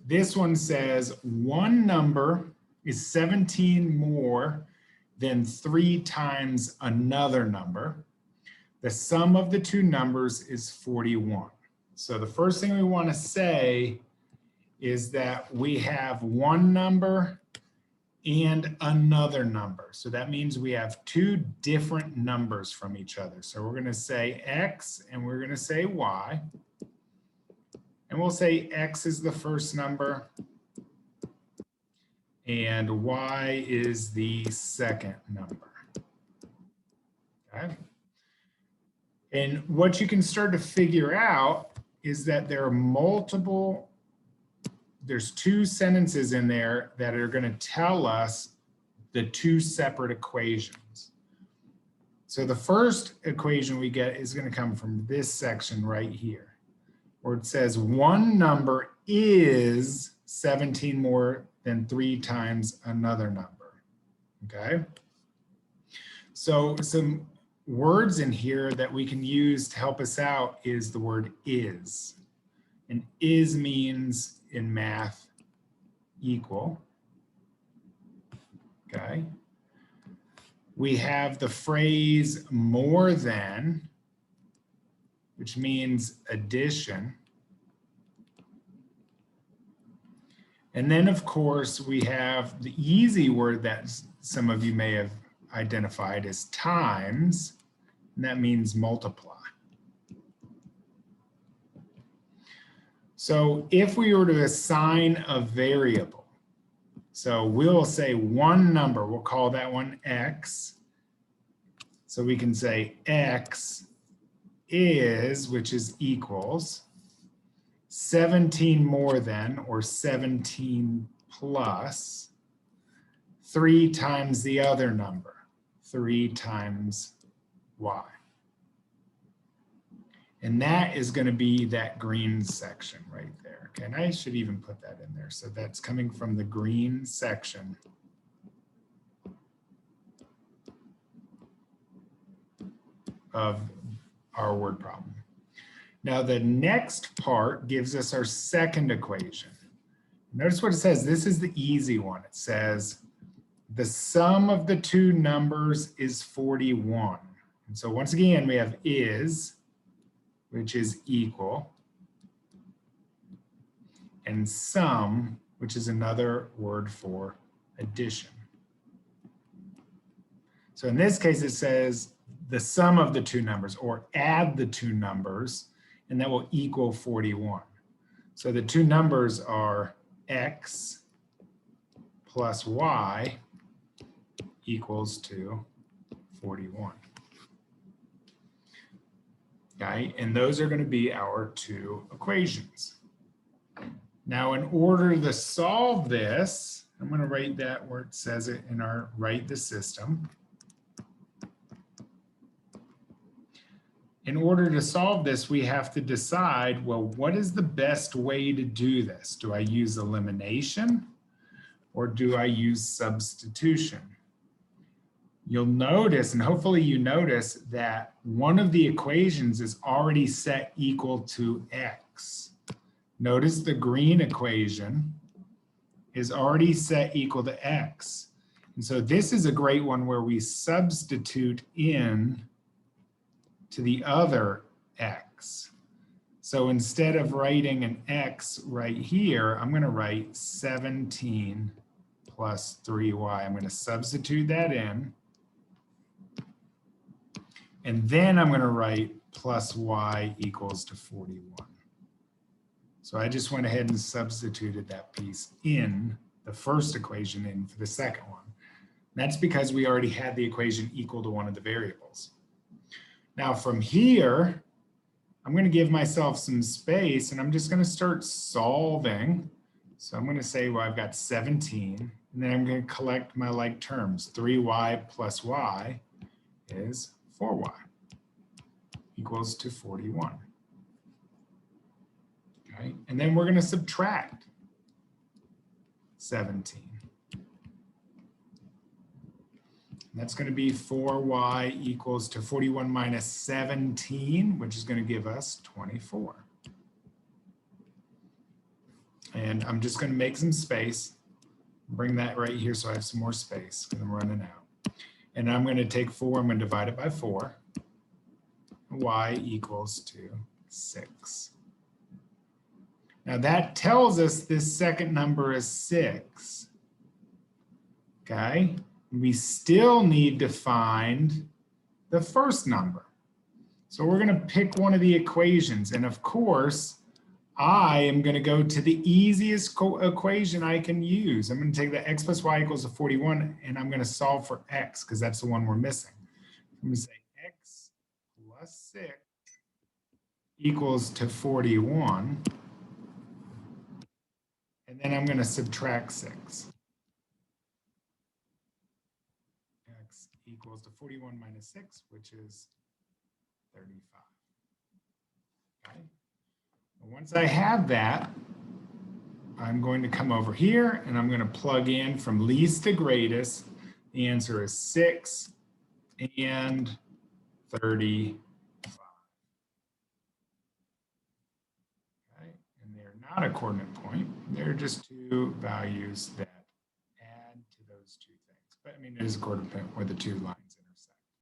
this one says one number is 17 more than 3 times another number. The sum of the two numbers is 41. So the first thing we want to say is that we have one number and another number. So that means we have two different numbers from each other. So we're going to say X and we're going to say Y. And we'll say X is the first number and Y is the second number. Okay. And what you can start to figure out is that there are there's two sentences in there that are going to tell us the two separate equations. So the first equation we get is going to come from this section right here, where it says one number is 17 more than 3 times another number. Okay. So some words in here that we can use to help us out is the word is. And is means in math equal. Okay. We have the phrase more than, which means addition. And then of course we have the easy word that some of you may have identified as times, and that means multiply. So if we were to assign a variable, so we'll say one number, we'll call that one X. So we can say X is, which is equals 17 more than, or 17 plus 3 times the other number, 3 times Y. And that is going to be that green section right there. Okay, and I should even put that in there. So that's coming from the green section of our word problem. Now the next part gives us our second equation. Notice what it says. This is the easy one. It says the sum of the two numbers is 41. And so once again, we have is, which is equal, and sum, which is another word for addition. So in this case, it says the sum of the two numbers, or add the two numbers, and that will equal 41. So the two numbers are X plus Y equals to 41. Okay, and those are going to be our two equations. Now, in order to solve this, I'm going to write that where it says it in our write the system. In order to solve this, we have to decide, well, what is the best way to do this? Do I use elimination or do I use substitution? You'll notice, and hopefully you notice, that one of the equations is already set equal to X. Notice the green equation is already set equal to X. And so this is a great one where we substitute in to the other X. So instead of writing an X right here, I'm going to write 17 plus 3Y. I'm going to substitute that in. And then I'm going to write plus Y equals to 41. So I just went ahead and substituted that piece in the first equation in for the second one. That's because we already had the equation equal to one of the variables. Now from here, I'm going to give myself some space and I'm just going to start solving. So I'm going to say, well, I've got 17, and then I'm going to collect my like terms. 3Y plus Y is 4Y equals to 41. Okay, and then we're going to subtract 17. And that's going to be 4Y equals to 41 minus 17, which is going to give us 24. And I'm just going to make some space. Bring that right here so I have some more space because I'm running out. And I'm going to take 4, I'm going to divide it by 4. Y equals to 6. Now that tells us this second number is 6. Okay? We still need to find the first number. So we're going to pick one of the equations. And of course, I am going to go to the easiest equation I can use. I'm going to take the x plus y equals to 41, and I'm going to solve for x because that's the one we're missing. I'm going to say x plus 6 equals to 41. And then I'm going to subtract 6. X equals to 41 minus 6, which is 35. Okay. Once I have that, I'm going to come over here and I'm going to plug in from least to greatest. The answer is 6 and 35. Okay. And they're not a coordinate point. They're just two values that add to those two things. But I mean, it is a coordinate point where the two lines.